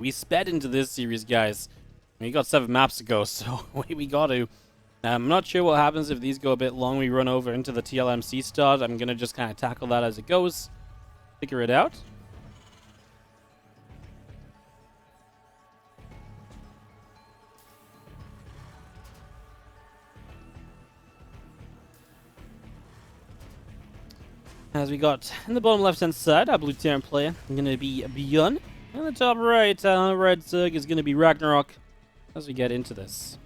We sped into this series, guys. We got 7 maps to go, so we got to. I'm not sure what happens if these go a bit long. We run over into the TLMC start. I'm going to just kind of tackle that as it goes. Figure it out. As we got in the bottom left-hand side, our blue Terran player going to be ByuN. And the top right, red Zerg is going to be RagnaroK as we get into this.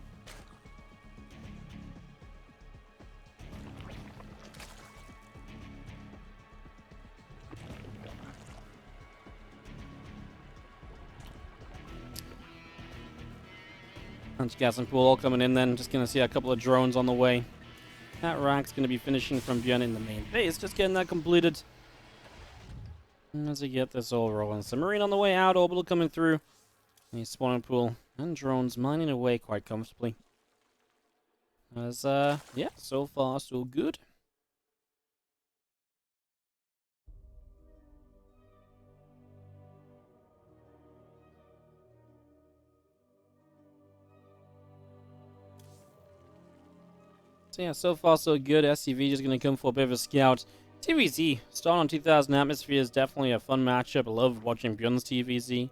Bunch of gas and pool all coming in then. Just going to see a couple of drones on the way. That rank's going to be finishing from ByuN in the main base. Just getting that completed. And as we get this all rolling. Submarine on the way out. Orbital coming through. A spawning pool. And drones mining away quite comfortably. As, yeah, so far so good. So yeah, so far so good. SCV just going to come for a bit of a scout. TvZ, start on 2000 Atmosphere is definitely a fun matchup. I love watching ByuN's TvZ.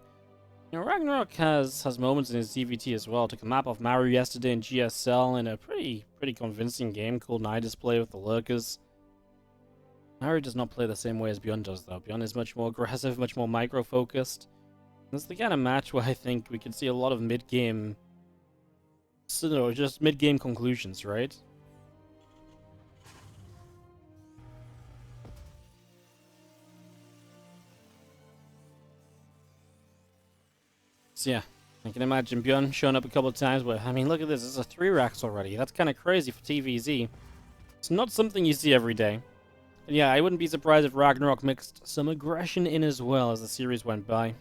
You know, RagnaroK has moments in his CVT as well. Took a map off Maru yesterday in GSL in a pretty convincing game called Night Display with the Lurkers. Maru does not play the same way as ByuN does though. ByuN is much more aggressive, much more micro-focused. This is the kind of match where I think we could see a lot of mid-game... So, no, just mid-game conclusions, right? So yeah, I can imagine ByuN showing up a couple of times, but I mean, look at this. This is a 3 racks already. That's kind of crazy for TvZ. It's not something you see every day. And yeah, I wouldn't be surprised if RagnaroK mixed some aggression in as well as the series went by.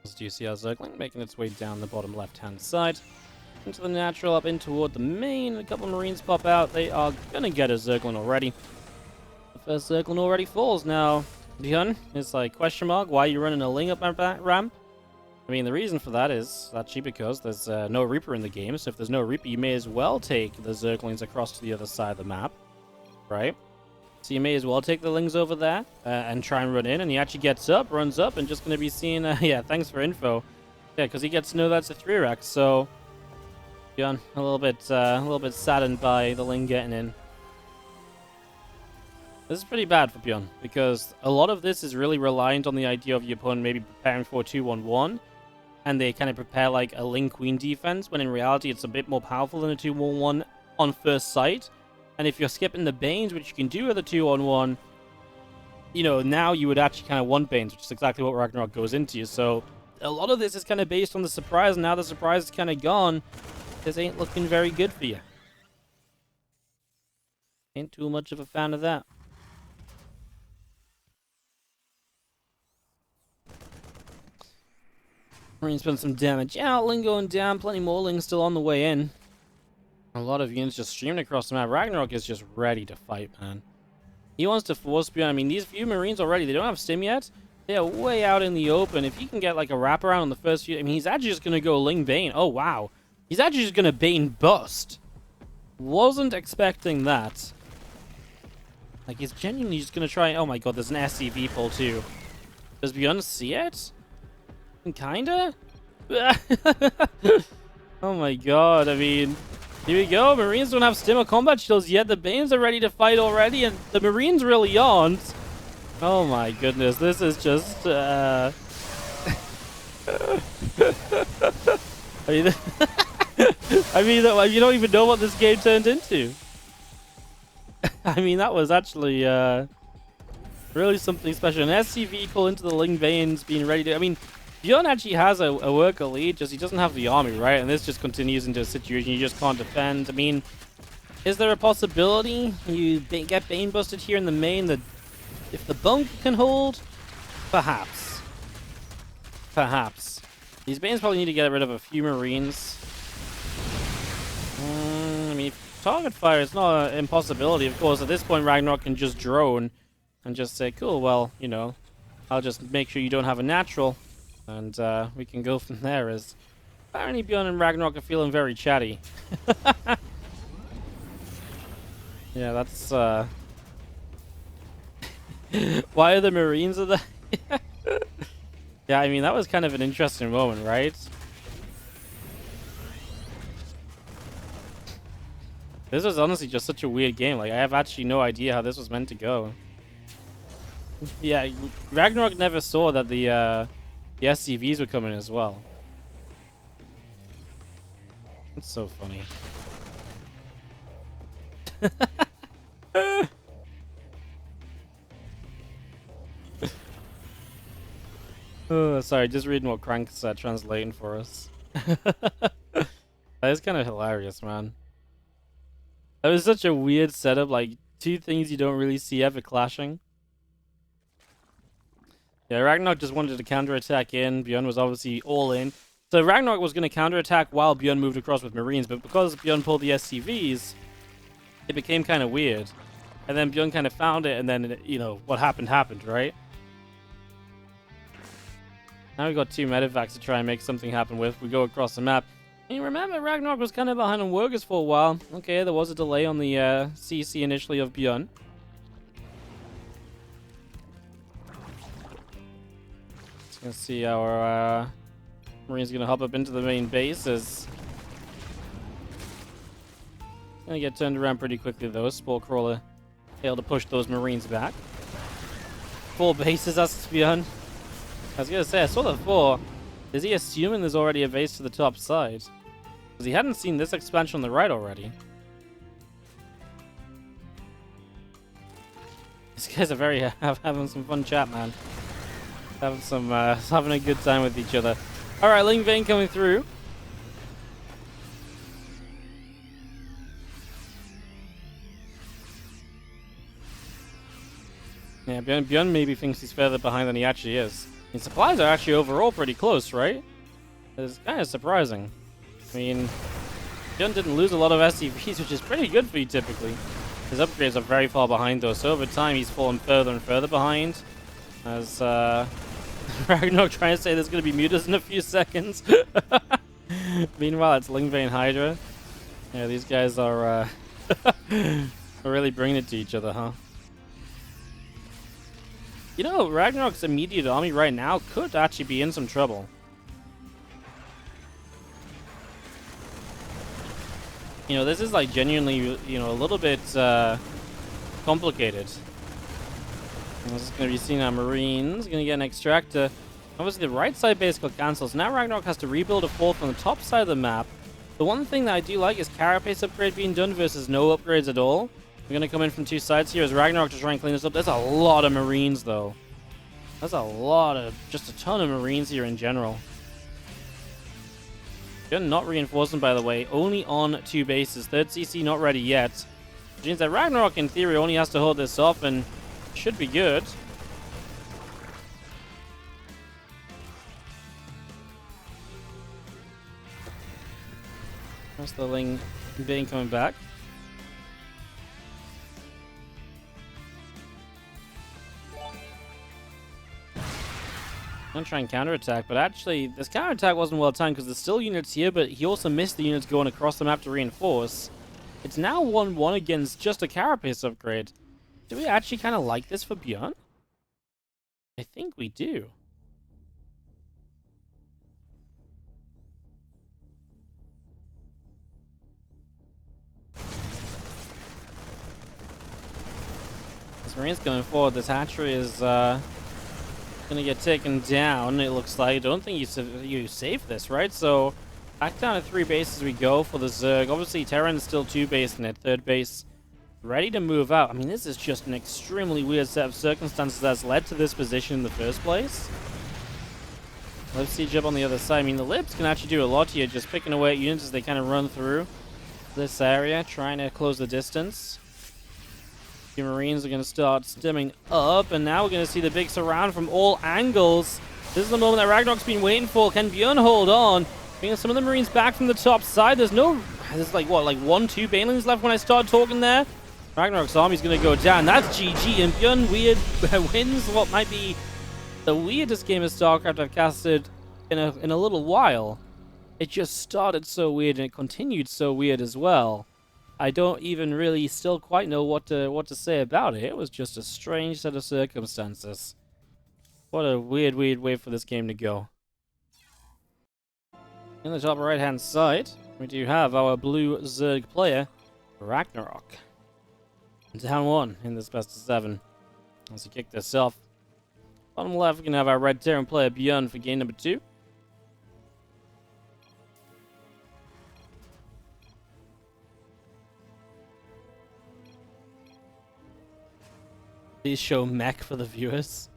As do you see our Zergling making its way down the bottom left-hand side. Into the natural, up in toward the main. A couple of Marines pop out. They are going to get a Zergling already. The first Zergling already falls now. ByuN is like, question mark, why are you running a Ling up that ramp? I mean, the reason for that is actually because there's no Reaper in the game, so if there's no Reaper, you may as well take the Zerglings across to the other side of the map, right? So you may as well take the Lings over there and try and run in, and he actually gets up, runs up, and just going to be seeing, yeah, thanks for info. Yeah, because he gets to know that's a 3 rack, so ByuN a little bit saddened by the Ling getting in. This is pretty bad for ByuN, because a lot of this is really reliant on the idea of your opponent maybe preparing for a 2-1-1, and they kind of prepare like a Ling Queen defense, when in reality it's a bit more powerful than a 2-1-1 on first sight. And if you're skipping the Banes, which you can do with a 2-on-1, you know, now you would actually kind of want Banes, which is exactly what RagnaroK goes into. So a lot of this is kind of based on the surprise, and now the surprise is kind of gone. This ain't looking very good for you. Ain't too much of a fan of that. Marines putting some damage out, Ling going down, plenty more Ling still on the way in. A lot of units just streaming across the map. RagnaroK is just ready to fight, man. He wants to force ByuN. I mean, these few Marines already, they don't have stim yet. They are way out in the open. If he can get like a wraparound on the first few, I mean, he's actually just going to go Ling Bane. Oh, wow. He's actually just going to Bane bust. Wasn't expecting that. Like, he's genuinely just going to try. Oh my god, there's an SCV pull too. Does ByuN see it? Kinda? Oh my god, I mean, here we go. Marines don't have stim or combat shields yet. The Banes are ready to fight already, and the Marines really aren't. Oh my goodness, this is just, I mean, I mean, you don't even know what this game turned into. I mean, that was actually, really something special. An SCV pull into the Ling Banes being ready to, I mean, ByuN actually has a worker lead, just he doesn't have the army, right? And this just continues into a situation you just can't defend. I mean, is there a possibility you get Bane busted here in the main that if the bunk can hold? Perhaps. Perhaps. These Banes probably need to get rid of a few Marines. I mean, target fire is not an impossibility, of course. At this point, RagnaroK can just drone and just say, cool, well, you know, I'll just make sure you don't have a natural, and we can go from there, as apparently ByuN and RagnaroK are feeling very chatty. Yeah, that's why are the Marines of the Yeah, I mean, that was kind of an interesting moment, right? This was honestly just such a weird game. Like, I have actually no idea how this was meant to go. Yeah, RagnaroK never saw that the SCVs were coming as well. It's so funny. Oh, sorry, just reading what Crank's translating for us. That is kind of hilarious, man. That was such a weird setup, like two things you don't really see ever clashing. Yeah, RagnaroK just wanted to counterattack in. ByuN was obviously all in. So RagnaroK was going to counterattack while ByuN moved across with Marines, but because ByuN pulled the SCVs, it became kind of weird. And then ByuN kind of found it, and then, you know, what happened, right? Now we've got two medevacs to try and make something happen with. We go across the map. And you remember, RagnaroK was kind of behind on workers for a while. Okay, there was a delay on the CC initially of ByuN. Just gonna see our Marine's gonna hop up into the main base. As gonna get turned around pretty quickly though. Spore Crawler able to push those Marines back. 4 bases, that's ByuN. I was gonna say, I saw the 4. Is he assuming there's already a base to the top side? Because he hadn't seen this expansion on the right already. These guys are very having some fun chat, man. Having a good time with each other. All right, Ling Vane coming through. Yeah, ByuN maybe thinks he's further behind than he actually is. I mean, supplies are actually overall pretty close, right? It's kind of surprising. I mean, ByuN didn't lose a lot of SCVs, which is pretty good for you typically. His upgrades are very far behind though, so over time he's fallen further and further behind. As RagnaroK trying to say there's going to be mutas in a few seconds. Meanwhile, it's Ling Vane Hydra. Yeah, these guys are really bringing it to each other, huh? You know, RagnaroK's immediate army right now could actually be in some trouble. You know, this is like genuinely, you know, a little bit complicated. This is going to be seeing our Marines. Going to get an extractor. Obviously, the right side base got cancelled. So now RagnaroK has to rebuild a fort on the top side of the map. The one thing that I do like is carapace upgrade being done versus no upgrades at all. We're going to come in from 2 sides here as RagnaroK to try and clean this up. There's a lot of Marines, though. That's a lot of, just a ton of Marines here in general. ByuN not reinforcing, by the way. Only on 2 bases. 3rd CC not ready yet. Which means that RagnaroK, in theory, only has to hold this off and should be good. That's the Ling Vane coming back. I'm gonna try and counterattack, but actually, this counterattack wasn't well timed because there's still units here, but he also missed the units going across the map to reinforce. It's now 1-1 against just a carapace upgrade. Do we actually kind of like this for ByuN? I think we do. This Marine's going forward. This hatchery is gonna get taken down. It looks like. I don't think you save this, right? So back down to 3 bases we go for the Zerg. Obviously, Terran's still 2 base and at 3rd base, ready to move out. I mean, this is just an extremely weird set of circumstances that's led to this position in the first place. Let's siege up on the other side. I mean, the Libs can actually do a lot here, just picking away at units as they kind of run through this area, trying to close the distance. The Marines are going to start stimming up, and now we're going to see the big surround from all angles. This is the moment that RagnaroK's been waiting for. Can ByuN hold on? Bringing some of the Marines back from the top side. There's like, what, like 1-2 Banelings left when I start talking there? RagnaroK's army's going to go down. That's GG, and ByuN wins what might be the weirdest game of StarCraft I've casted in a little while. It just started so weird and it continued so weird as well. I don't even really still quite know what to say about it. It was just a strange set of circumstances. What a weird way for this game to go. In the top right hand side, we do have our blue Zerg player, RagnaroK. Down 1 in this best of 7. As he kicked this off. Bottom left, we're going to have our red Terran player ByuN for game number 2. Please show mech for the viewers.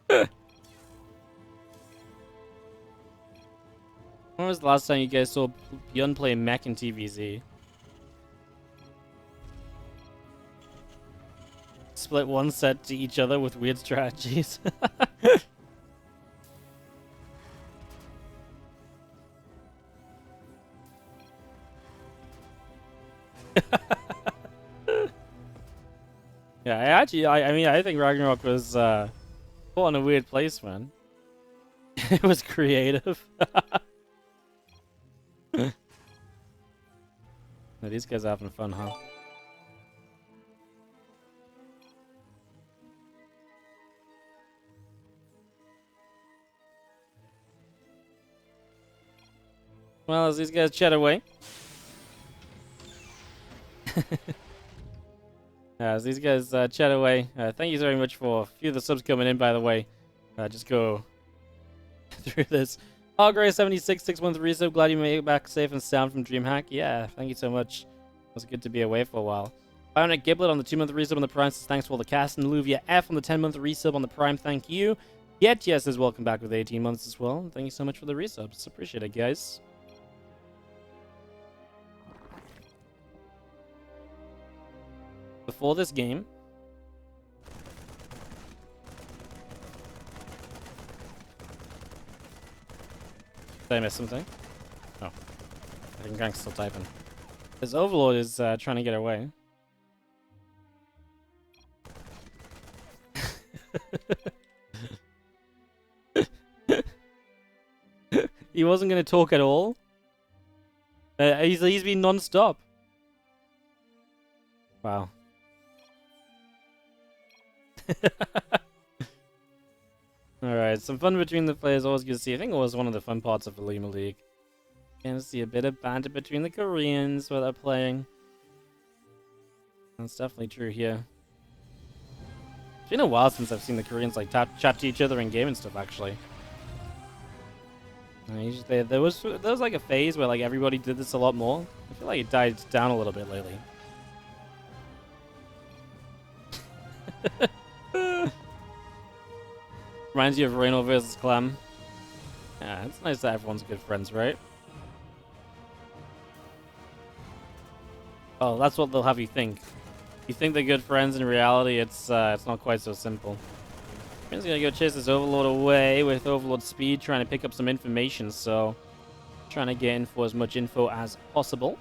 When was the last time you guys saw ByuN play mech in TvZ? Split one set to each other with weird strategies. Yeah, I mean, I think RagnaroK was put in a weird place, man. It was creative. Now, these guys are having fun, huh? Well, as these guys chat away. As these guys chat away. Thank you very much for a few of the subs coming in, by the way. Just go through this. Gray7661 so glad you made it back safe and sound from DreamHack. Yeah, thank you so much. It was good to be away for a while. Bionic Giblet on the 2-month resub on the Prime says thanks for all the cast. And Luvia F on the 10-month resub on the Prime, thank you. Yet Yes says welcome back with 18 months as well. Thank you so much for the resubs. Appreciate it, guys. Before this game, did I miss something? Oh, I think Gank's still typing. His Overlord is trying to get away. He wasn't going to talk at all. He's been non-stop. Wow. Alright, some fun between the players, always good to see. I think it was one of the fun parts of Olimoleague. Getting to see a bit of banter between the Koreans while they're playing. That's definitely true here. It's been a while since I've seen the Koreans like chat to each other in game and stuff, actually. Usually there was like a phase where like everybody did this a lot more. I feel like it died down a little bit lately. Reminds you of Reyno versus Clem. Yeah, it's nice that everyone's good friends, right? Oh, that's what they'll have you think. You think they're good friends, in reality, it's not quite so simple. He's gonna go chase this Overlord away with Overlord speed, trying to pick up some information, so trying to get in for as much info as possible.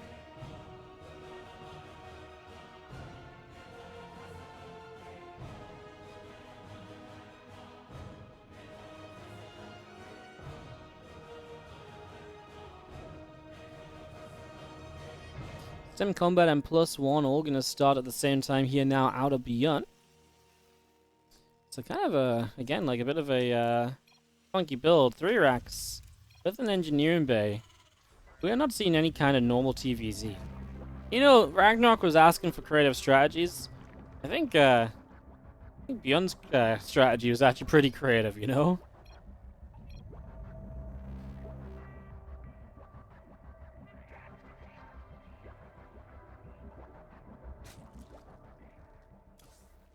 Sim Combat and +1 all going to start at the same time here now out of ByuN. So kind of a, again, like a bit of a funky build. 3 racks with an engineering bay. We are not seeing any kind of normal TvZ. You know, RagnaroK was asking for creative strategies. I think ByuN's strategy was actually pretty creative, you know?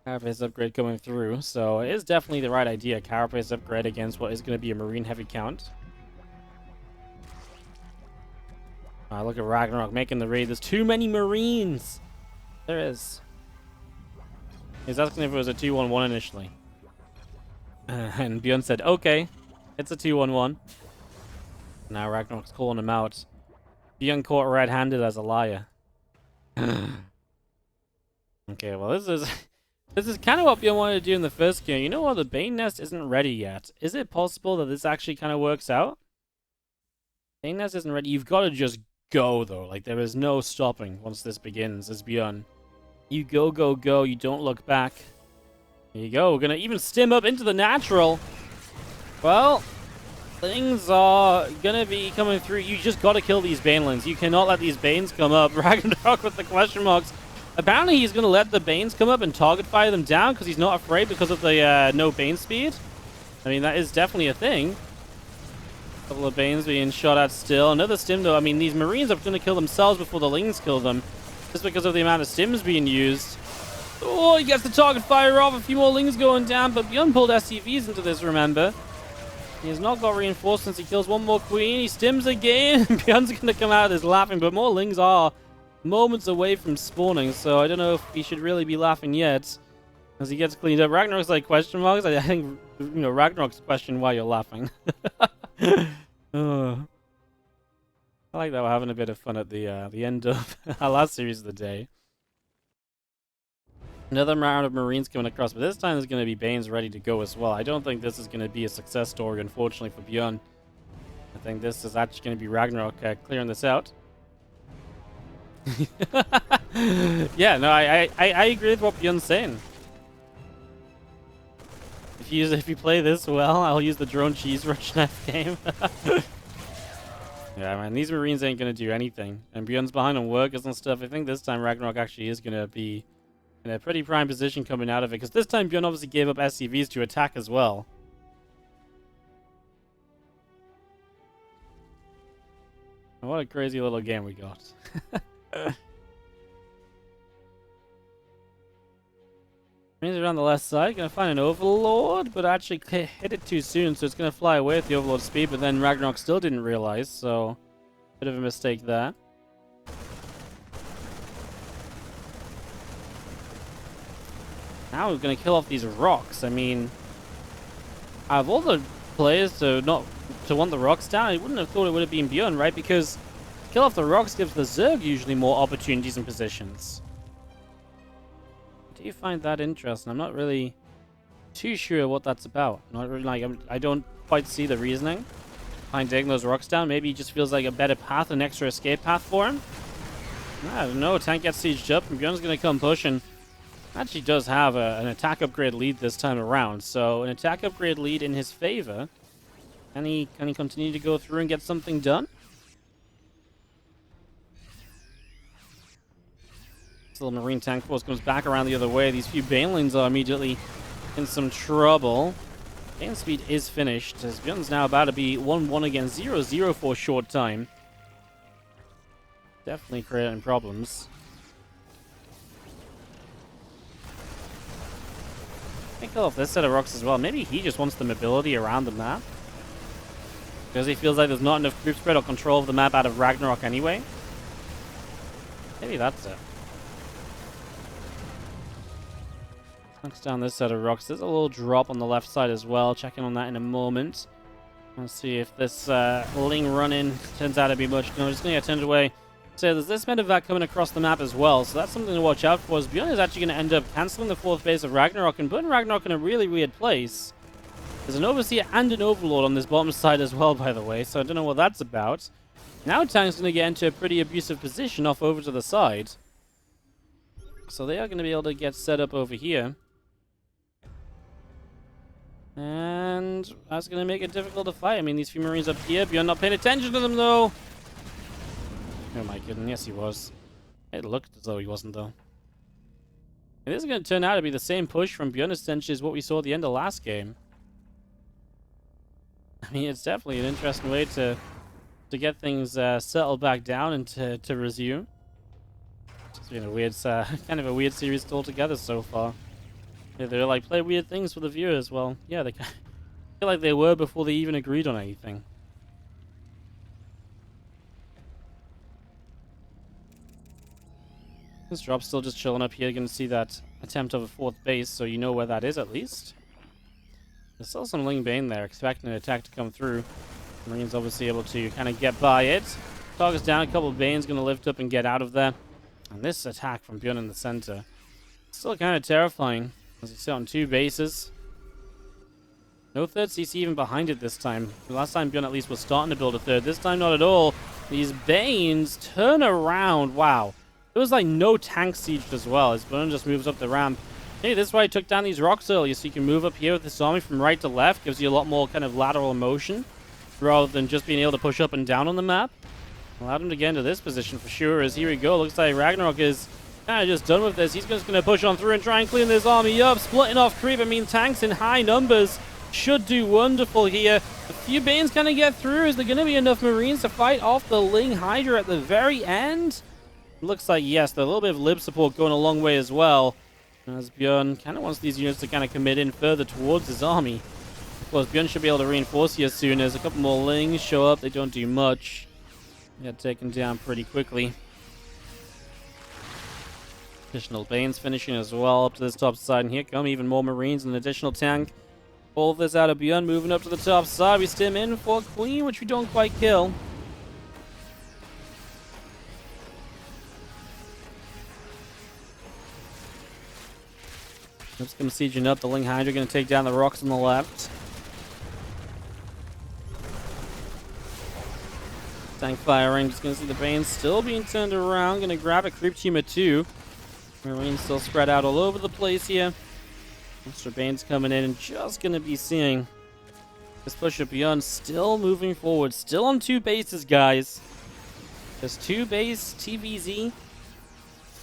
Carapace upgrade coming through, so it is definitely the right idea. Carapace upgrade against what is going to be a Marine heavy count. Look at RagnaroK making the raid. There's too many Marines! There is. He's asking if it was a 2-1-1 initially. And ByuN said, okay, it's a 2-1-1. Now RagnaroK's calling him out. ByuN caught red-handed as a liar. Okay, well this is... This is kind of what ByuN wanted to do in the first game. You know what? The Bane Nest isn't ready yet. Is it possible that this actually kind of works out? Bane Nest isn't ready. You've got to just go, though. Like, there is no stopping once this begins as ByuN. You go, go, go. You don't look back. Here you go. We're going to even stim up into the natural. Well, things are going to be coming through. You just got to kill these Banelings. You cannot let these Banes come up. RagnaroK with the question marks. Apparently, he's going to let the Banes come up and target fire them down because he's not afraid because of the no Bane speed. I mean, that is definitely a thing. A couple of Banes being shot at still. Another stim, though. I mean, these Marines are going to kill themselves before the Lings kill them just because of the amount of stims being used. Oh, he gets the target fire off. A few more Lings going down, but ByuN pulled SCVs into this, remember. He has not got reinforcements. He kills one more Queen. He stims again. ByuN's going to come out of this laughing, but more Lings are moments away from spawning, so I don't know if he should really be laughing yet as he gets cleaned up. RagnaroK's like question marks. I think, you know, RagnaroK's question why you're laughing. Oh. I like that we're having a bit of fun at the end of our last series of the day. Another round of Marines coming across, but this time there's going to be Banes ready to go as well. I don't think this is going to be a success story, unfortunately, for ByuN. I think this is actually going to be RagnaroK clearing this out. Yeah, no, I agree with what ByuN's saying. If you play this well, I'll use the drone cheese rush next game. Yeah, man, these Marines ain't gonna do anything, and ByuN's behind on workers and stuff. I think this time RagnaroK actually is gonna be in a pretty prime position coming out of it, because this time ByuN obviously gave up SCVs to attack as well. What a crazy little game we got. Marines around the left side, gonna find an Overlord, but actually hit it too soon, so it's gonna fly away at the Overlord speed, but then RagnaroK still didn't realize, so bit of a mistake there. Now we're gonna kill off these rocks. I mean, out of all the players to want the rocks down, I wouldn't have thought it would have been ByuN, right? Because kill off the rocks gives the Zerg usually more opportunities and positions. Do you find that interesting? I'm not really too sure what that's about. Not really, like, I don't quite see the reasoning behind taking those rocks down. Maybe he just feels like a better path, an extra escape path for him. I don't know. Tank gets sieged up, and ByuN's going to come pushing. Actually does have an attack upgrade lead this time around, so an attack upgrade lead in his favor. Can he continue to go through and get something done? This little Marine tank force comes back around the other way. These few Banelings are immediately in some trouble. Bane speed is finished, as ByuN's now about to be 1-1 against 0-0 for a short time. Definitely creating problems. I think kill off this set of rocks as well. Maybe he just wants the mobility around the map, because he feels like there's not enough group spread or control of the map out of RagnaroK anyway. Maybe that's it. Knocks down this set of rocks. There's a little drop on the left side as well. Checking on that in a moment. Let's see if this Ling run-in turns out to be much. No, just going to get turned away. So there's this medevac coming across the map as well. So that's something to watch out for. As ByuN is actually going to end up cancelling the fourth base of RagnaroK and putting RagnaroK in a really weird place. There's an Overseer and an Overlord on this bottom side as well, by the way. So I don't know what that's about. Now Tank's going to get into a pretty abusive position off over to the side. So they are going to be able to get set up over here. And that's going to make it difficult to fight. I mean, these few Marines up here, ByuN not paying attention to them, though. Oh my goodness, yes he was. It looked as though he wasn't, though. And this is going to turn out to be the same push from ByuN essentially as what we saw at the end of last game. I mean, it's definitely an interesting way to get things settled back down and to resume. It's been a weird, kind of a weird series altogether so far. Yeah, they're like, play weird things for the viewers. Well, yeah, they feel like they were before they even agreed on anything. This drop's still just chilling up here. You're going to see that attempt of a fourth base, so you know where that is at least. There's still some Ling Bane there, expecting an attack to come through. Marine's obviously able to kind of get by it. Target's down, a couple of Bane's going to lift up and get out of there. And this attack from ByuN in the center, still kind of terrifying. As you see on 2 bases. No third CC even behind it this time. The last time ByuN at least was starting to build a third. This time not at all. These Banes turn around. Wow. It was like no tank siege as well as ByuN just moves up the ramp. Hey, this is why I took down these rocks earlier, so you can move up here with this army from right to left. Gives you a lot more kind of lateral motion rather than just being able to push up and down on the map. Allowed him to get into this position for sure, as here we go. Looks like RagnaroK is kind of just done with this. He's just going to push on through and try and clean this army up. Splitting off creep. I mean, tanks in high numbers should do wonderful here. A few Banes kind of get through. Is there going to be enough Marines to fight off the Ling Hydra at the very end? Looks like yes. The little bit of lib support going a long way as well. As ByuN kind of wants these units to kind of commit in further towards his army. Of course, ByuN should be able to reinforce here soon as a couple more Lings show up. They don't do much. Get taken down pretty quickly. Additional Banes finishing as well up to this top side. And here come even more Marines and an additional tank. All this out of ByuN, moving up to the top side. We stim in for Queen, which we don't quite kill. Let's come sieging up. The Ling Hydra going to take down the rocks on the left. Tank firing. Just going to see the Banes still being turned around. Going to grab a creep team of 2. Marines still spread out all over the place here. Mr. Bane's coming in and just going to be seeing this push of ByuN still moving forward. Still on 2 bases, guys. There's 2 base TvZ.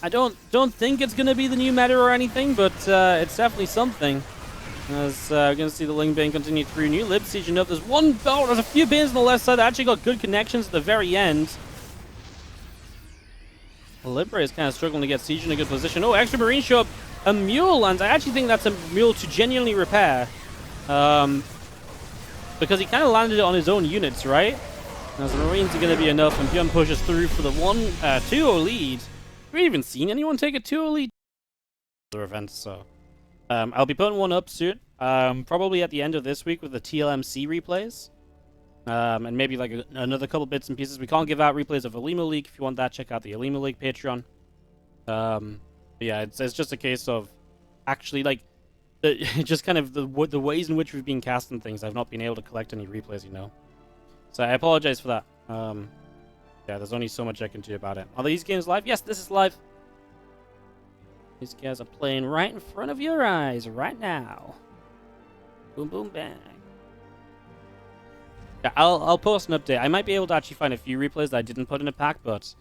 I don't think it's going to be the new meta or anything, but it's definitely something. As we're going to see the Ling Bane continue through. New lib sieging up. There's one belt. There's a few Banes on the left side that actually got good connections at the very end. The Libre is kind of struggling to get siege in a good position. Oh, extra Marines show up. A mule, and I actually think that's a mule to genuinely repair. Because he kind of landed it on his own units, right? As the Marines are going to be enough, and ByuN pushes through for the 2-0 lead. Have we even seen anyone take a 2-0 lead? Other events, so. I'll be putting one up soon. Probably at the end of this week with the TLMC replays. And maybe like another couple bits and pieces. We can't give out replays of Olimoleague. If you want that, check out the Olimoleague Patreon. Yeah, it's just a case of actually like just kind of the ways in which we've been casting things. I've not been able to collect any replays, you know. So I apologize for that. Yeah, there's only so much I can do about it. Are these games live? Yes, this is live. These guys are playing right in front of your eyes right now. Boom, boom, bang. Yeah, I'll post an update. I might be able to actually find a few replays that I didn't put in a pack, but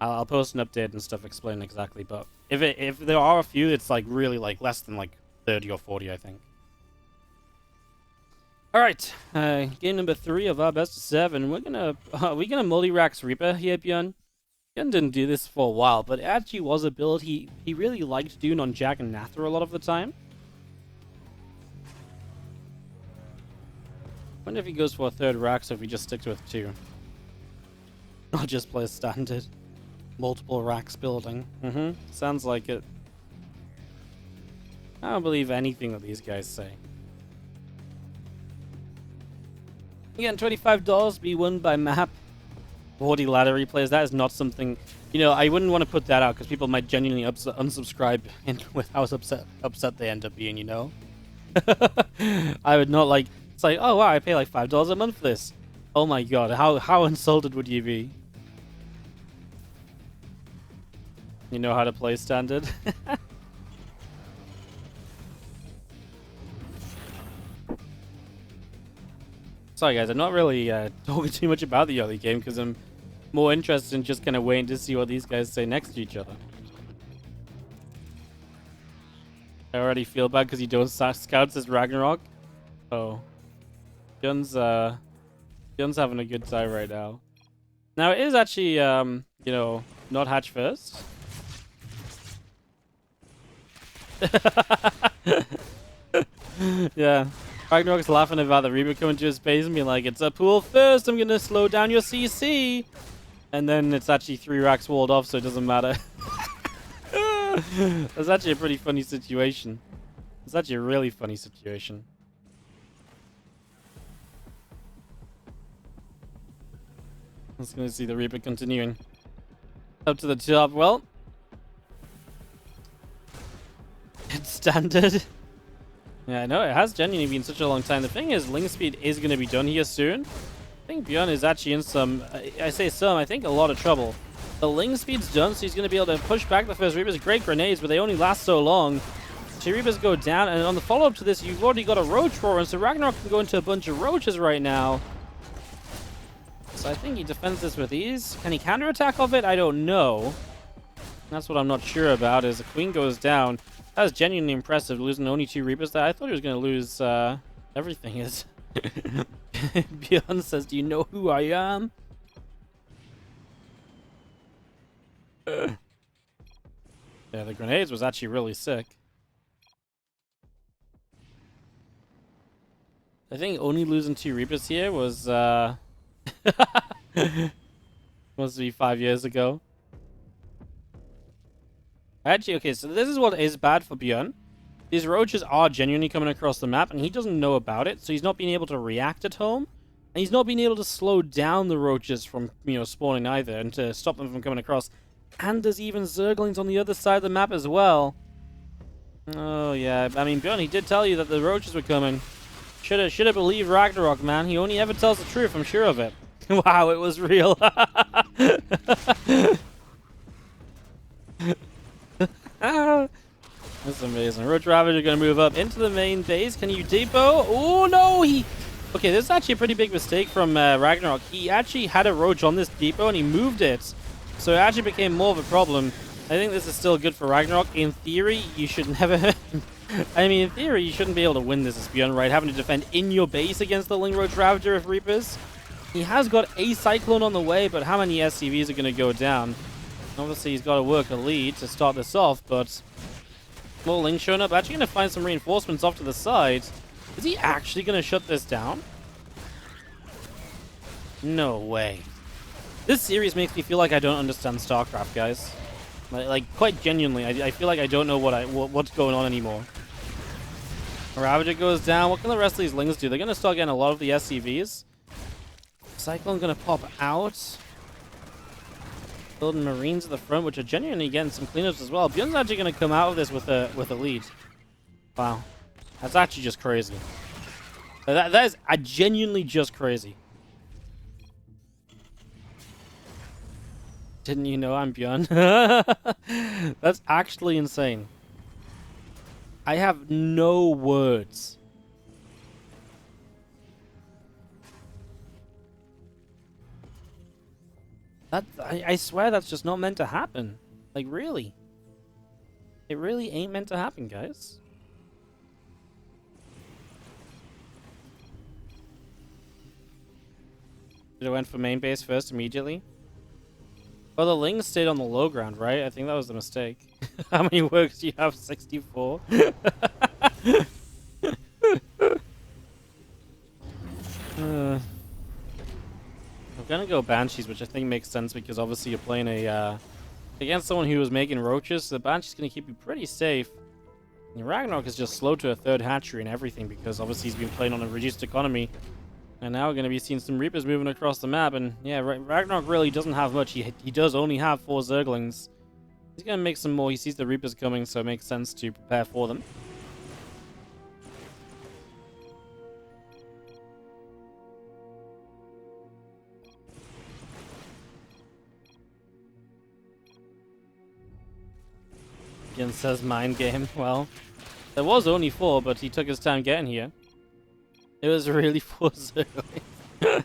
I'll post an update and stuff explaining exactly. But if there are a few, it's like really like less than like 30 or 40, I think. All right, game number 3 of our best of 7. We're gonna multi-rax Reaper here, ByuN. ByuN didn't do this for a while, but it actually was a build he really liked doing on Jack and Nather a lot of the time. Wonder if he goes for a 3rd rax or if he just sticks with 2. I'll just play standard. Multiple racks building. Sounds like it. I don't believe anything that these guys say. Again, $25 be won by map. 40 ladder replays. That is not something, you know, I wouldn't want to put that out because people might genuinely unsubscribe with how upset they end up being, you know? I would not like, it's like, oh wow, I pay like $5 a month for this. Oh my god, how insulted would you be? You know how to play standard? Sorry guys, I'm not really talking too much about the early game because I'm more interested in just kind of waiting to see what these guys say next to each other. I already feel bad because you don't scouts as RagnaroK. Oh. ByuN's having a good time right now. Now it is actually, you know, not hatch first. Yeah. RagnaroK's laughing about the Reaper coming to his base and being like, it's a pool first, I'm gonna slow down your CC. And then it's actually 3 racks walled off, so it doesn't matter. That's actually a pretty funny situation. It's actually a really funny situation. I'm just gonna see the Reaper continuing up to the top. Well, it's standard. Yeah, I know, it has genuinely been such a long time. The thing is, Ling Speed is going to be done here soon. I think ByuN is actually in some, I say some, I think a lot of trouble. The Ling Speed's done, so he's going to be able to push back the first Reapers. Great grenades, but they only last so long. Two Reapers go down, and on the follow-up to this, you've already got a Roach Roar, and so RagnaroK can go into a bunch of Roaches right now. So I think he defends this with ease. Can he counterattack off it? I don't know. That's what I'm not sure about, is the Queen goes down. That was genuinely impressive, losing only 2 Reapers there. I thought he was going to lose everything. ByuN says, do you know who I am? Yeah, the grenades was actually really sick. I think only losing 2 Reapers here was must be 5 years ago. Actually, okay, so this is what is bad for ByuN. These roaches are genuinely coming across the map, and he doesn't know about it, so he's not being able to react at home. And he's not being able to slow down the roaches from, spawning either, and to stop them from coming across. And there's even Zerglings on the other side of the map as well. Oh, yeah. I mean, ByuN, he did tell you that the roaches were coming. Shoulda believed RagnaroK, man. He only ever tells the truth, I'm sure of it. Wow, it was real. That's amazing. Roach Ravager going to move up into the main base. Can you depot? Oh, no! Okay, this is actually a pretty big mistake from RagnaroK. He actually had a Roach on this depot, and he moved it. So it actually became more of a problem. I think this is still good for RagnaroK. In theory, you should never... I mean, in theory, you shouldn't be able to win this as ByuN, right? Having to defend in your base against the Ling Roach Ravager of Reapers. He has got a Cyclone on the way, but how many SCVs are going to go down? Obviously, he's got to work a lead to start this off, but... More Ling showing up. Actually going to find some reinforcements off to the side. Is he actually going to shut this down? No way. This series makes me feel like I don't understand Starcraft, guys. Like quite genuinely, I feel like I don't know what's going on anymore. Ravager goes down. What can the rest of these Lings do? They're going to start getting a lot of the SCVs. Cyclone's going to pop out. Building Marines at the front, which are genuinely getting some cleanups as well. ByuN's actually going to come out of this with a lead. Wow. That's actually just crazy. That is genuinely just crazy. Didn't you know I'm ByuN? That's actually insane. I have no words. I swear that's just not meant to happen. Like, really. It really ain't meant to happen, guys. Should have went for main base first immediately. Oh, the Lings stayed on the low ground, right? I think that was the mistake. How many works do you have? 64? I'm gonna go Banshees, which I think makes sense because obviously you're playing against someone who was making roaches, so the Banshee's gonna keep you pretty safe. And RagnaroK is just slow to a third hatchery and everything because obviously he's been playing on a reduced economy. And now we're gonna be seeing some Reapers moving across the map, and yeah, RagnaroK really doesn't have much. He does only have 4 Zerglings. He's gonna make some more. He sees the Reapers coming, so it makes sense to prepare for them. Again says mind game. Well, there was only 4, but he took his time getting here. It was really 4 Zerglings.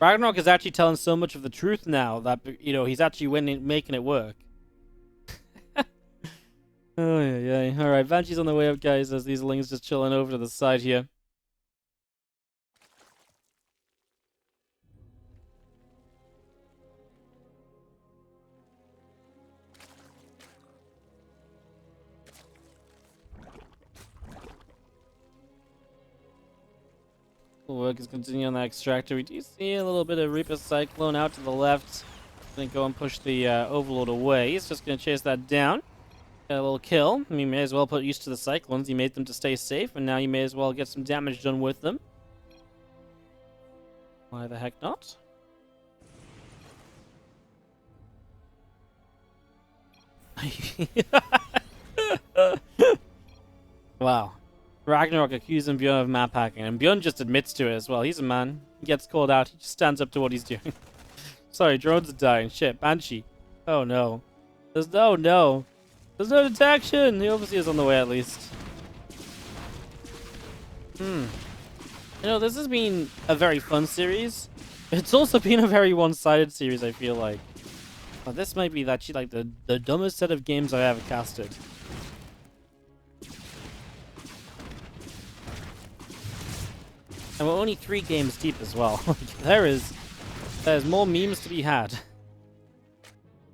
RagnaroK is actually telling so much of the truth now that, he's actually winning, making it work. Oh, yeah. Alright, Banshee's on the way up, guys, as these Lings just chilling over to the side here. Work is continuing on that extractor. We do see a little bit of Reaper Cyclone out to the left. Gonna go and push the Overlord away. He's just gonna chase that down. Got a little kill. I mean, you may as well put use to the Cyclones. You made them to stay safe, and now you may as well get some damage done with them. Why the heck not? Wow. RagnaroK accusing ByuN of map hacking, and ByuN just admits to it as well. He's a man. He gets called out. He just stands up to what he's doing. Sorry, drones are dying. Shit, Banshee. Oh no. There's no detection! The overseer is on the way at least. You know, this has been a very fun series. It's also been a very one-sided series, I feel like. But this might be actually like the dumbest set of games I've ever casted. And we're only 3 games deep as well. There's more memes to be had.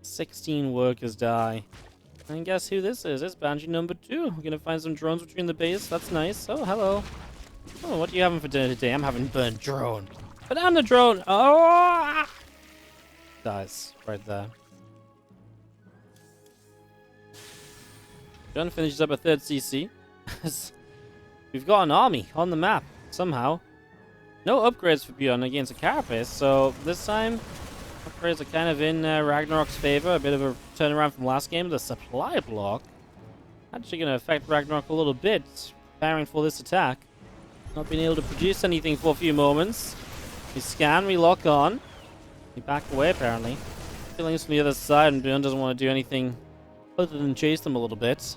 16 workers die. And guess who this is? It's Banshee number 2. We're gonna find some drones between the base. That's nice. Oh, hello. Oh, what are you having for dinner today? I'm having burnt drone. Put down the drone. Oh! Dies right there. ByuN finishes up a 3rd CC. We've got an army on the map somehow. No upgrades for ByuN against a carapace, so this time upgrades are kind of in RagnaroK's favor. A bit of a turnaround from last game. The supply block actually going to affect RagnaroK a little bit, preparing for this attack. Not being able to produce anything for a few moments. We scan, we lock on. We back away apparently. Feelings from the other side, and ByuN doesn't want to do anything other than chase them a little bit.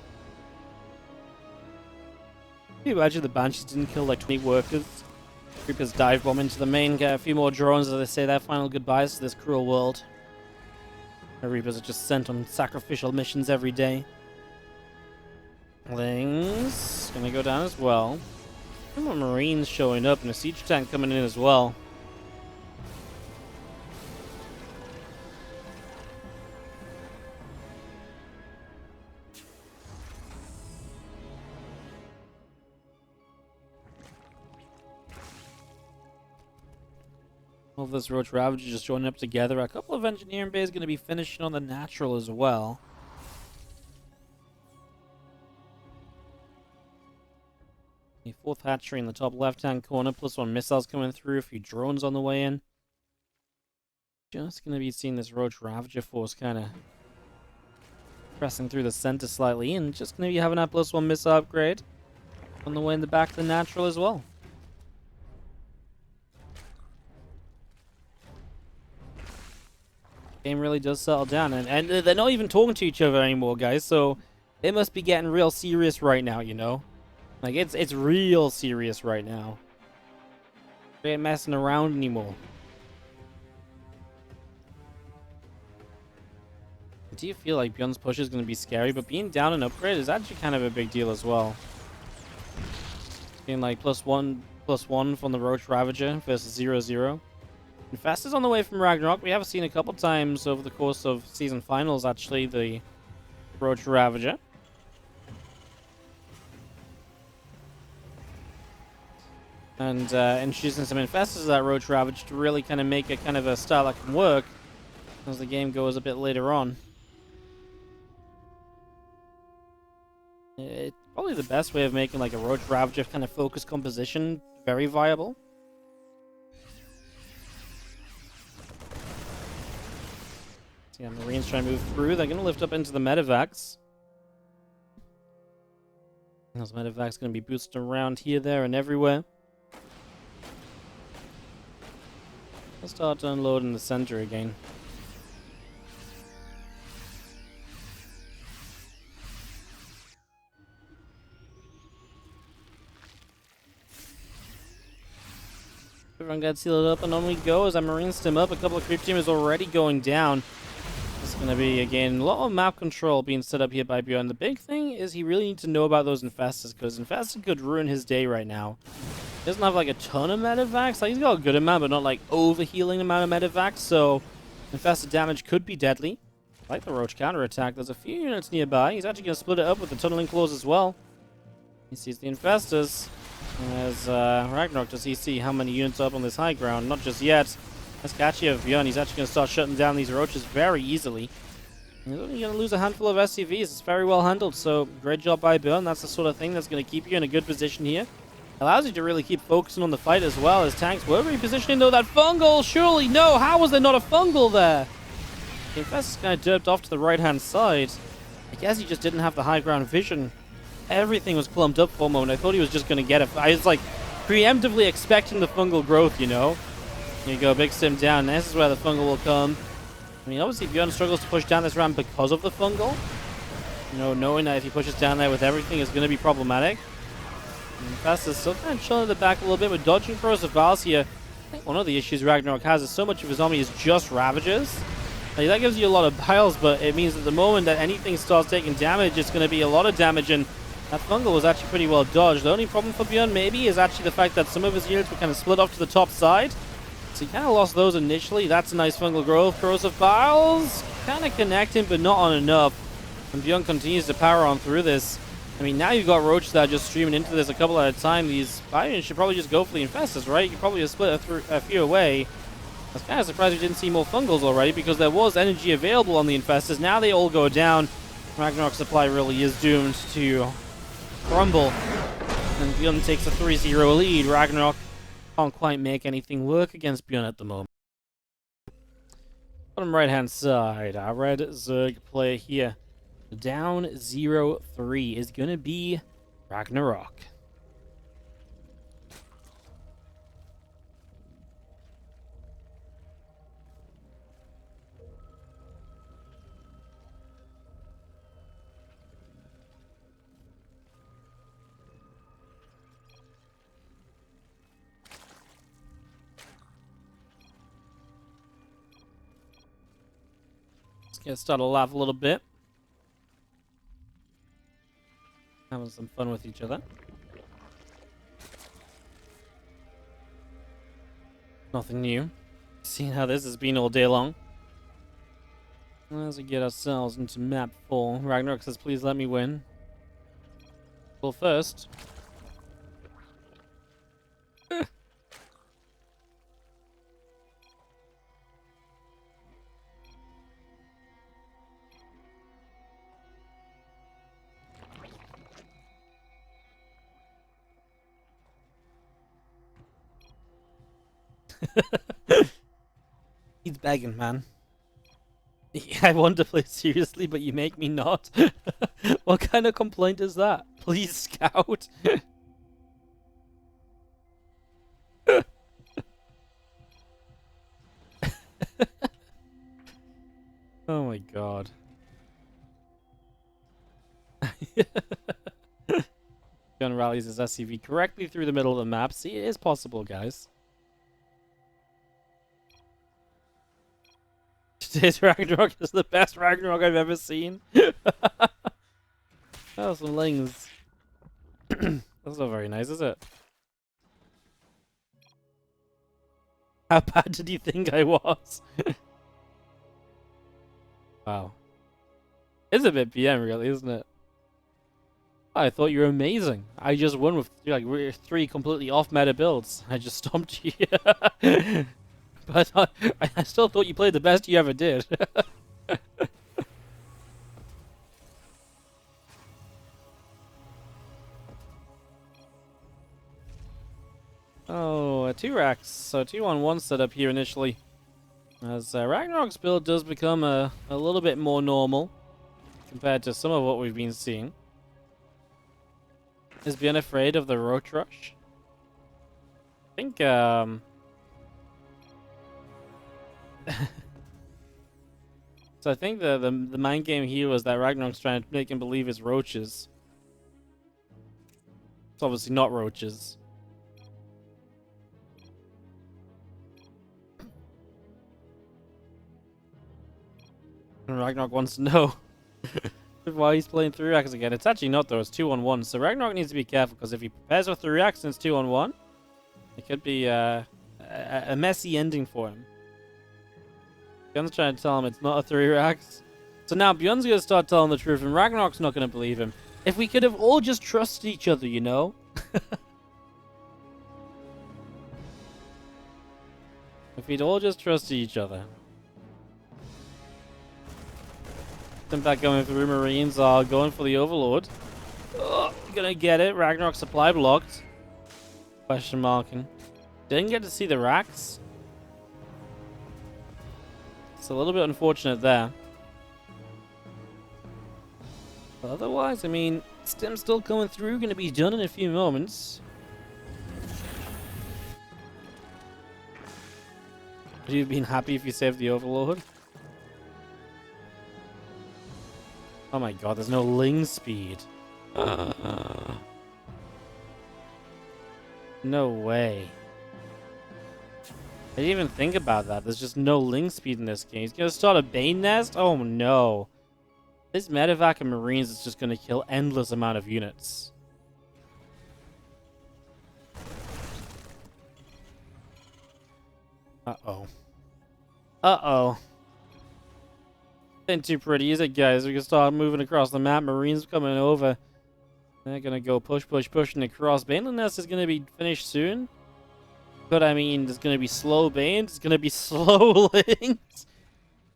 Can you imagine the Banshees didn't kill like 20 workers? Reapers dive bomb into the main, get a few more drones as they say their final goodbyes to this cruel world. The Reapers are just sent on sacrificial missions every day. Lings gonna go down as well. A few more Marines showing up and a siege tank coming in as well. All of this Roach Ravager just joining up together. A couple of engineering bays going to be finishing on the natural as well. The 4th hatchery in the top left-hand corner, +1 missiles coming through, a few drones on the way in. Just going to be seeing this Roach Ravager force kind of pressing through the center slightly, and just going to be having that +1 missile upgrade on the way in the back of the natural as well. Game really does settle down, and they're not even talking to each other anymore, guys, so it must be getting real serious right now, you know? Like, it's real serious right now. They ain't messing around anymore. Do you feel like ByuN's push is going to be scary, but being down an upgrade is actually kind of a big deal as well. Being like +1 from the Roach Ravager versus 0-0. Infest is on the way from RagnaroK. We have seen a couple times over the course of season finals, actually, the Roach Ravager. And introducing some infestors to that Roach Ravager to really kind of make it kind of a style that can work as the game goes a bit later on. It's probably the best way of making like a Roach Ravager kind of focused composition very viable. Yeah, Marines trying to move through. They're going to lift up into the medevacs. Those medevacs going to be boosted around here, there, and everywhere. Let's start to unload in the center again. Everyone got sealed up, and on we go as that Marine stim up. A couple of creep teamers already going down. It's going to be, again, a lot of map control being set up here by ByuN. The big thing is he really needs to know about those infestors, because infestor could ruin his day right now. He doesn't have, like, a ton of medevacs. Like, he's got a good amount, but not, like, over-healing amount of medevacs, so infestor damage could be deadly. Like the Roach counterattack, there's a few units nearby. He's actually going to split it up with the tunneling claws as well. He sees the infestors. As RagnaroK, does he see how many units are up on this high ground? Not just yet. That's catchy of ByuN. He's actually going to start shutting down these roaches very easily. He's only going to lose a handful of SCVs. It's very well handled, so great job by ByuN. That's the sort of thing that's going to keep you in a good position here. Allows you to really keep focusing on the fight as well, as tanks were repositioning though. That fungal, surely no! How was there not a fungal there? The infestor's kind of derped off to the right-hand side. I guess he just didn't have the high ground vision everything was clumped up for a moment. I thought he was just going to get it. I was like preemptively expecting the fungal growth, you know. There you go, big sim down. This is where the fungal will come. I mean, obviously ByuN struggles to push down this ramp because of the fungal. You know, knowing that if he pushes down there with everything is going to be problematic. And Fast is still kind of chilling at the back a little bit with dodging corrosive vials here. I think one of the issues RagnaroK has is so much of his army is just Ravagers. Like, that gives you a lot of vials, but it means that the moment that anything starts taking damage, it's going to be a lot of damage, and that fungal was actually pretty well dodged. The only problem for ByuN maybe is actually the fact that some of his units were kind of split off to the top side. So he kind of lost those initially. That's a nice fungal growth. Corrosive vials kind of connecting, but not on enough. And ByuN continues to power on through this. I mean, now you've got Roach that are just streaming into this a couple at a time. These ByuN should probably just go for the Infestus, right? You could probably have split a few away. I was kind of surprised we didn't see more fungals already because there was energy available on the Infestus. Now they all go down. RagnaroK's supply really is doomed to crumble. And ByuN takes a 3-0 lead. RagnaroK can't quite make anything work against ByuN at the moment. Bottom right-hand side, our red Zerg player here. Down 0-3 is going to be RagnaroK. Let's get started to laugh a little bit. Having some fun with each other. Nothing new. Seeing how this has been all day long. As we get ourselves into map 4, RagnaroK says, please let me win. Well, first. He's begging, man. I want to play seriously, but you make me not. What kind of complaint is that? Please, scout. Oh my god. ByuN rallies his SCV correctly through the middle of the map. See, it is possible, guys. Today's RagnaroK is the best RagnaroK I've ever seen. Oh, some lings. That's not very nice, is it? How bad did you think I was? Wow. It's a bit PM, really, isn't it? I thought you were amazing. I just won with like 3 completely off-meta builds. I just stomped you. But I still thought you played the best you ever did. Oh, 2 racks. So 2-on-1 setup here initially. As RagnaroK's build does become a little bit more normal compared to some of what we've been seeing. Is ByuN afraid of the Roach Rush? I think, So I think the mind game here was that RagnaroK's trying to make him believe it's roaches. It's obviously not roaches. And RagnaroK wants to know why he's playing 3 racks again. It's actually not though, it's 2-on-1. So RagnaroK needs to be careful because if he prepares with 3 racks and it's 2-on-1, it could be a messy ending for him. ByuN's trying to tell him it's not a 3 racks. So now ByuN's going to start telling the truth and RagnaroK's not going to believe him. If we could have all just trusted each other, you know? If we'd all just trusted each other. Them back going through Marines are going for the Overlord. Oh, gonna get it. RagnaroK supply blocked. Question marking. Didn't get to see the racks. It's a little bit unfortunate there. But otherwise, I mean, Stim still coming through, gonna be done in a few moments. Would you have been happy if you saved the Overlord? Oh my god, there's no Ling speed. No way. I didn't even think about that. There's just no Ling speed in this game. He's gonna start a Bane Nest? Oh no. This medevac and Marines is just gonna kill endless amount of units. Uh-oh. Uh-oh. Ain't too pretty, is it, guys? We can start moving across the map. Marines coming over. They're gonna go pushing across. Baneland Nest is gonna be finished soon. But I mean, there's gonna be slow Banes. It's gonna be slow Lings.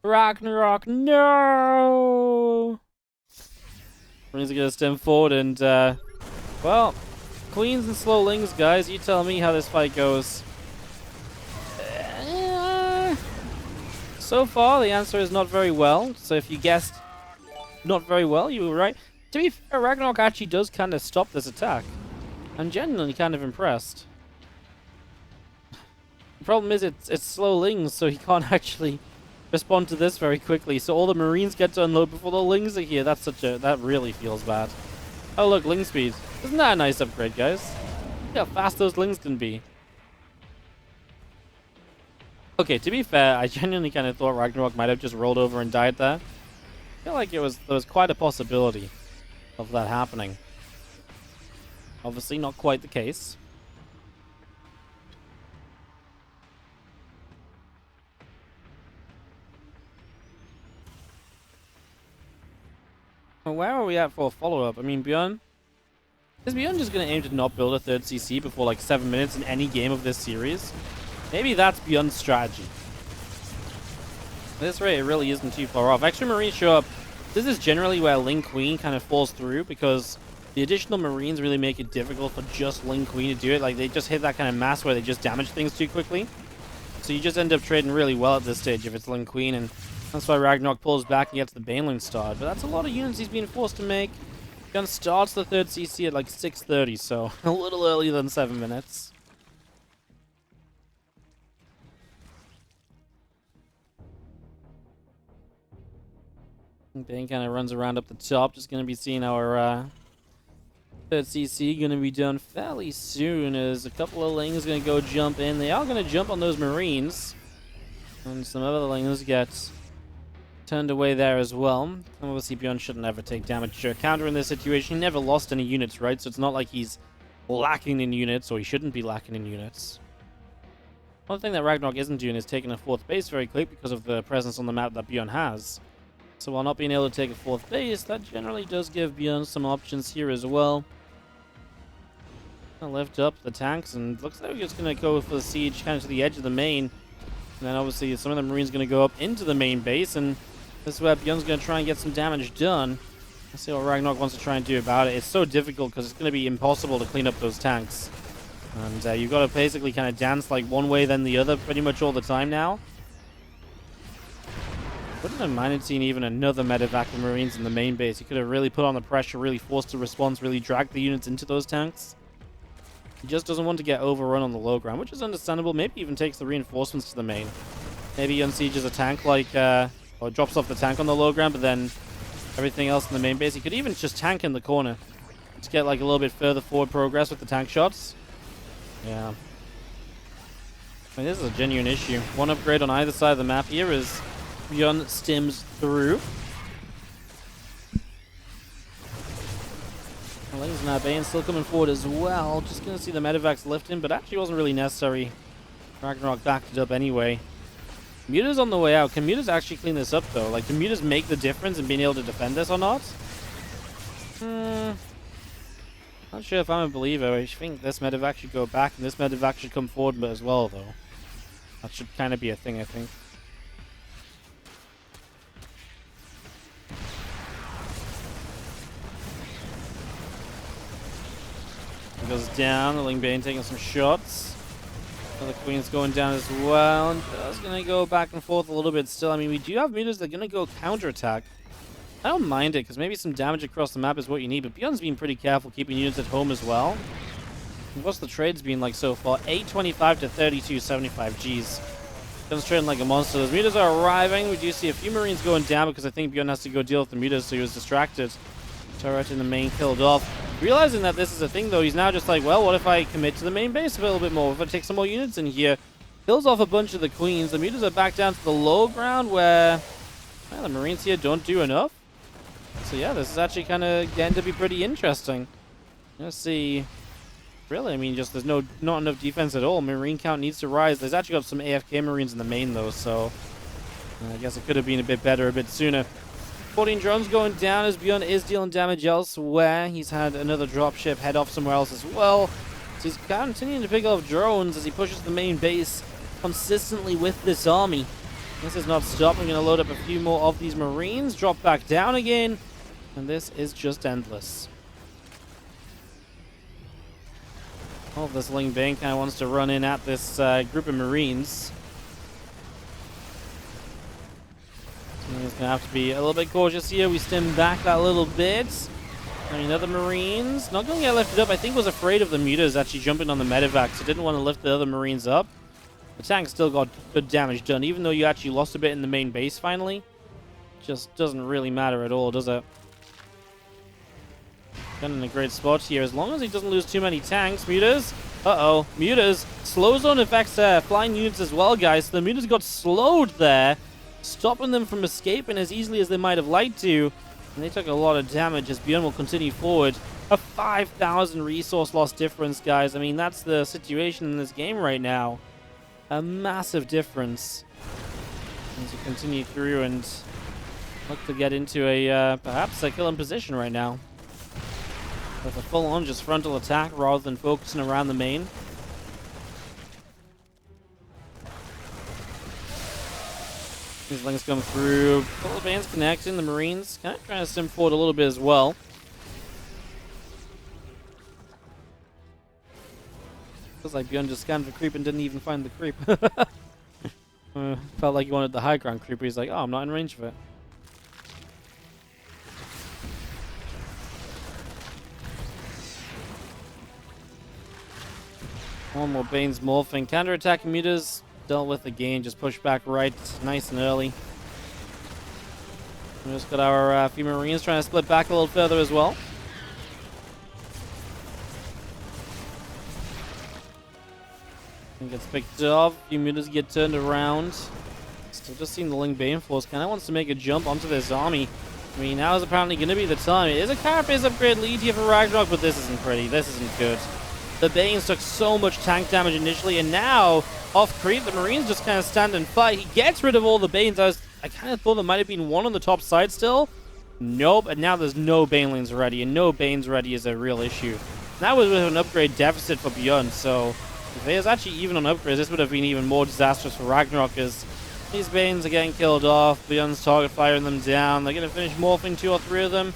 RagnaroK, no! Marines are gonna stem forward and, well, Queens and slow Lings, guys. You tell me how this fight goes. So far, the answer is not very well. So if you guessed not very well, you were right. To be fair, RagnaroK actually does kind of stop this attack. I'm genuinely kind of impressed. The problem is it's slow Lings, so he can't actually respond to this very quickly. So all the Marines get to unload before the Lings are here. That really feels bad. Oh look, Ling speed. Isn't that a nice upgrade, guys? Look how fast those Lings can be. Okay, to be fair, I genuinely kind of thought RagnaroK might have just rolled over and died there. I feel like there was quite a possibility of that happening. Obviously, not quite the case. Well, where are we at for a follow-up? I mean, ByuN? Is ByuN just going to aim to not build a third CC before like 7 minutes in any game of this series? Maybe that's ByuN's strategy. At this rate, it really isn't too far off. Extra Marines show up. This is generally where Ling Queen kind of falls through because the additional Marines really make it difficult for just Ling Queen to do it. Like, they just hit that kind of mass where they just damage things too quickly. So you just end up trading really well at this stage if it's Ling Queen, and that's why RagnaroK pulls back and gets the Baneling started. But that's a lot of units he's being forced to make. ByuN starts the third CC at like 6:30, so a little earlier than 7 minutes. Bane kind of runs around up the top. Just going to be seeing our third CC going to be done fairly soon as a couple of Lings going to go jump in. They are going to jump on those Marines. And some other Lings get turned away there as well. Obviously, ByuN shouldn't ever take damage to a counter in this situation. He never lost any units, right? So it's not like he's lacking in units, or he shouldn't be lacking in units. One thing that RagnaroK isn't doing is taking a fourth base very quick because of the presence on the map that ByuN has. So while not being able to take a fourth base, that generally does give ByuN some options here as well. Gonna lift up the tanks, and looks like we're just gonna go for the siege kind of to the edge of the main. And then obviously some of the Marines gonna go up into the main base, and this is where ByuN's gonna try and get some damage done. Let's see what RagnaroK wants to try and do about it. It's so difficult because it's gonna be impossible to clean up those tanks. And you've got to basically kind of dance like one way then the other pretty much all the time now. Wouldn't have minded seeing even another medevac of Marines in the main base. He could have really put on the pressure, really forced a response, really dragged the units into those tanks. He just doesn't want to get overrun on the low ground, which is understandable. Maybe even takes the reinforcements to the main. Maybe he unsieges a tank like, or drops off the tank on the low ground, but then everything else in the main base. He could even just tank in the corner to get like a little bit further forward progress with the tank shots. Yeah. I mean, this is a genuine issue. One upgrade on either side of the map here is ByuN stims through. Lings and our Bane still coming forward as well. Just going to see the medevacs lift him, but actually wasn't really necessary. RagnaroK backed it up anyway. Mutas on the way out. Can Mutas actually clean this up, though? Like, do Mutas make the difference in being able to defend this or not? Not sure if I'm a believer. I think this medevac should go back, and this medevac should come forward as well, though. That should kind of be a thing, I think. It goes down. The Ling Bane taking some shots. The Queen's going down as well. And just going to go back and forth a little bit still. I mean, we do have meters that are going to go counterattack. I don't mind it, because maybe some damage across the map is what you need, but ByuN's been pretty careful keeping units at home as well. What's the trades been like so far? 825 to 3275. Jeez. ByuN's trading like a monster. Those mutas are arriving. We do see a few Marines going down because I think ByuN has to go deal with the mutas, so he was distracted. Turret in the main killed off. Realizing that this is a thing, though, he's now just like, well, what if I commit to the main base a little bit more? If I take some more units in here, kills off a bunch of the queens. The mutas are back down to the low ground where, well, the Marines here don't do enough. So yeah, this is actually kind of getting to be pretty interesting. Let's see. Really, I mean, just there's not enough defense at all. Marine count needs to rise. There's actually got some AFK Marines in the main, though, so I guess it could have been a bit better a bit sooner. 14 drones going down as ByuN is dealing damage elsewhere. He's had another dropship head off somewhere else as well. So he's continuing to pick up drones as he pushes the main base consistently with this army. This is not stopping. Going to load up a few more of these Marines. Drop back down again. And this is just endless. Oh, this Ling Bang kind of wants to run in at this group of Marines. He's going to have to be a little bit cautious here. We stem back that little bit. I mean, other Marines not going to get lifted up. I think was afraid of the mutas actually jumping on the medevac, so didn't want to lift the other Marines up. The tank still got good damage done, even though you actually lost a bit in the main base finally. Just doesn't really matter at all, does it? Gun in a great spot here, as long as he doesn't lose too many tanks. Mutas. Uh-oh. Mutas. Slow zone affects flying units as well, guys. So the mutas got slowed there, stopping them from escaping as easily as they might have liked to. And they took a lot of damage as ByuN will continue forward. A 5,000 resource loss difference, guys. I mean, that's the situation in this game right now. A massive difference. As you continue through and look to get into a, perhaps a killing position right now. With a full-on just frontal attack rather than focusing around the main. These Lings come through. All the bands connecting. The Marines kind of trying to stem forward a little bit as well. Feels like ByuN just scanned for creep and didn't even find the creep. Felt like he wanted the high ground creep, but he's like, oh, I'm not in range of it. One more Bane's morphing. Counter-attacking mutas dealt with again. Just push back right nice and early. We just got our few Marines trying to split back a little further as well. He gets picked off. A few mutas get turned around. Still just seeing the Ling Bane force. Kind of wants to make a jump onto this army. I mean, now is apparently going to be the time. It is a carapace upgrade lead here for RagnaroK, but this isn't pretty. This isn't good. The Banes took so much tank damage initially, and now, off creep, the Marines just kind of stand and fight. He gets rid of all the Banes. I kind of thought there might have been one on the top side still. Nope, and now there's no Banelings ready, and no Banes ready is a real issue. That was with an upgrade deficit for ByuN, so if there's actually even on upgrades, this would have been even more disastrous for RagnaroK, as these Banes are getting killed off. ByuN's target firing them down. They're going to finish morphing 2 or 3 of them.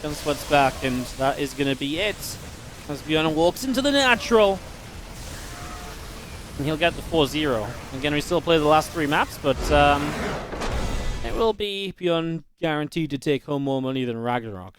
ByuN splits back, and that is going to be it. As ByuN walks into the natural. And he'll get the 4-0. Again, we still play the last 3 maps, but it will be ByuN guaranteed to take home more money than RagnaroK.